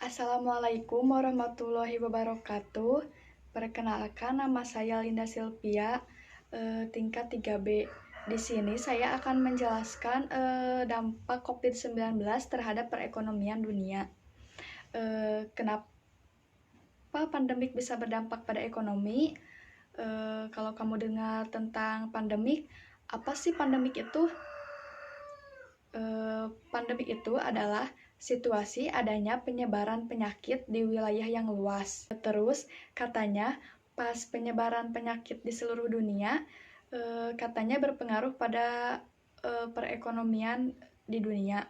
Assalamualaikum warahmatullahi wabarakatuh. Perkenalkan, nama saya Linda Silvia, tingkat 3B. Di sini saya akan menjelaskan dampak COVID-19 terhadap perekonomian dunia. Kenapa pandemik bisa berdampak pada ekonomi? Kalau kamu dengar tentang pandemik, apa sih pandemik itu? Pandemik itu adalah situasi adanya penyebaran penyakit di wilayah yang luas. Terus katanya pas penyebaran penyakit di seluruh dunia, katanya berpengaruh pada perekonomian di dunia.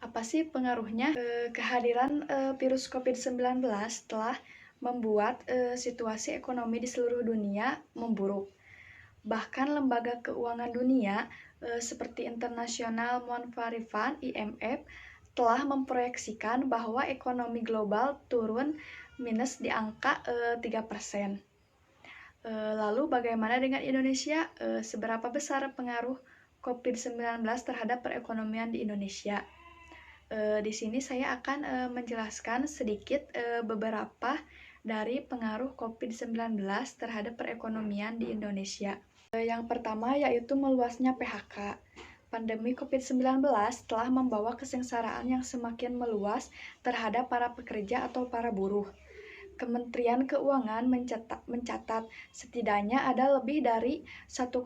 Apa sih pengaruhnya? Kehadiran virus COVID-19 telah membuat situasi ekonomi di seluruh dunia memburuk. Bahkan lembaga keuangan dunia seperti International Monetary Fund (IMF) telah memproyeksikan bahwa ekonomi global turun minus di angka 3%. Lalu bagaimana dengan Indonesia? Seberapa besar pengaruh COVID-19 terhadap perekonomian di Indonesia? Di sini saya akan menjelaskan sedikit beberapa dari pengaruh COVID-19 terhadap perekonomian di Indonesia. Yang pertama yaitu meluasnya PHK. Pandemi COVID-19 telah membawa kesengsaraan yang semakin meluas terhadap para pekerja atau para buruh. Kementerian Keuangan mencatat setidaknya ada lebih dari 1,5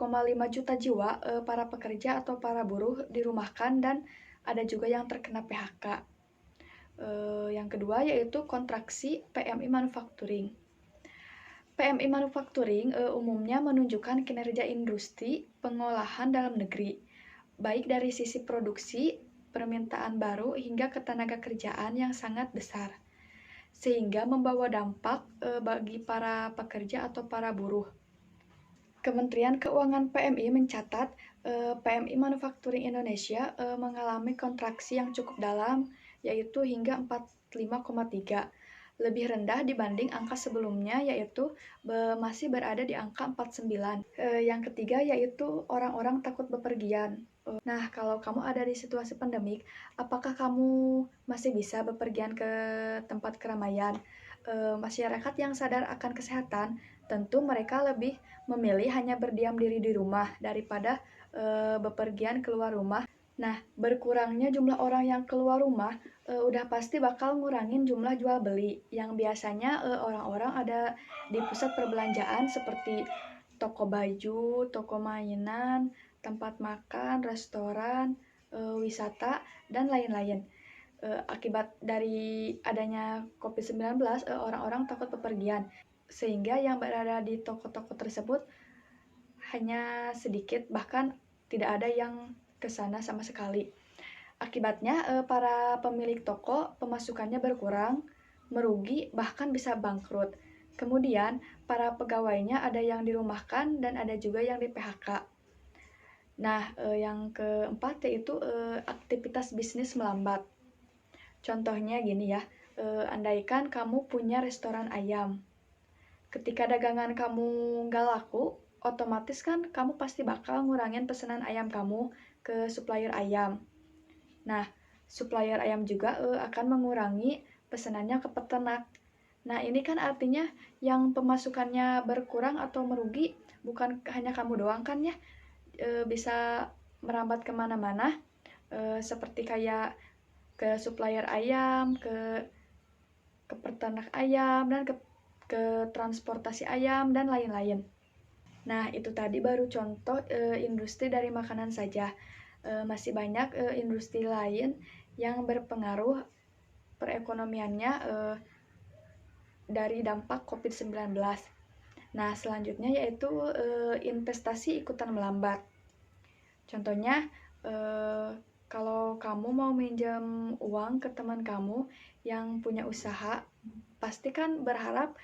juta jiwa para pekerja atau para buruh dirumahkan dan ada juga yang terkena PHK. Yang kedua yaitu kontraksi PMI Manufacturing. PMI Manufacturing umumnya menunjukkan kinerja industri pengolahan dalam negeri, baik dari sisi produksi, permintaan baru, hingga ketenaga kerjaan yang sangat besar, sehingga membawa dampak bagi para pekerja atau para buruh. Kementerian Keuangan PMI mencatat PMI Manufacturing Indonesia mengalami kontraksi yang cukup dalam, yaitu hingga 45,3, lebih rendah dibanding angka sebelumnya, yaitu masih berada di angka 49. Yang ketiga yaitu orang-orang takut bepergian. Nah, kalau kamu ada di situasi pandemik, apakah kamu masih bisa bepergian ke tempat keramaian? Masyarakat yang sadar akan kesehatan, tentu mereka lebih memilih hanya berdiam diri di rumah daripada bepergian keluar rumah. Nah, berkurangnya jumlah orang yang keluar rumah udah pasti bakal ngurangin jumlah jual beli yang biasanya orang-orang ada di pusat perbelanjaan seperti toko baju, toko mainan, tempat makan, restoran, wisata, dan lain-lain. Akibat dari adanya COVID-19, orang-orang takut bepergian, sehingga yang berada di toko-toko tersebut hanya sedikit, bahkan tidak ada yang ke sana sama sekali. Akibatnya, para pemilik toko pemasukannya berkurang, merugi, bahkan bisa bangkrut. Kemudian, para pegawainya ada yang dirumahkan dan ada juga yang di PHK. Nah, yang keempat yaitu aktivitas bisnis melambat. Contohnya gini ya, andaikan kamu punya restoran ayam. Ketika dagangan kamu nggak laku, otomatis kan kamu pasti bakal ngurangin pesanan ayam kamu ke supplier ayam. Nah, supplier ayam juga akan mengurangi pesanannya ke peternak. Nah, ini kan artinya yang pemasukannya berkurang atau merugi bukan hanya kamu doang kan ya, bisa merambat kemana-mana, seperti kayak ke supplier ayam, ke peternak ayam, dan ke transportasi ayam, dan lain-lain. Nah, itu tadi baru contoh industri dari makanan saja. Masih banyak industri lain yang berpengaruh perekonomiannya dari dampak COVID-19. Nah, selanjutnya yaitu investasi ikutan melambat. Contohnya, kalau kamu mau minjam uang ke teman kamu yang punya usaha, pasti kan berharap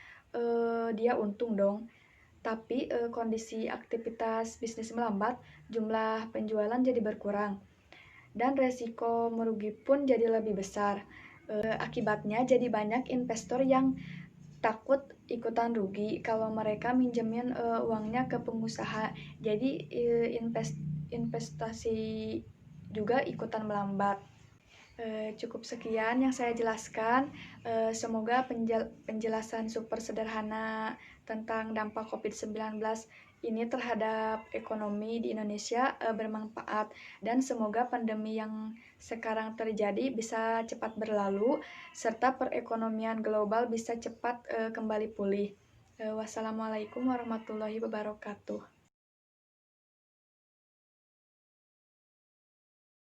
dia untung dong. Tapi kondisi aktivitas bisnis melambat, jumlah penjualan jadi berkurang, dan resiko merugi pun jadi lebih besar. Akibatnya jadi banyak investor yang takut ikutan rugi kalau mereka minjemin uangnya ke pengusaha. Jadi investasi juga ikutan melambat. Cukup sekian yang saya jelaskan. Semoga penjelasan super sederhana tentang dampak COVID-19 ini terhadap ekonomi di Indonesia bermanfaat, dan semoga pandemi yang sekarang terjadi bisa cepat berlalu serta perekonomian global bisa cepat kembali pulih. Wassalamualaikum warahmatullahi wabarakatuh.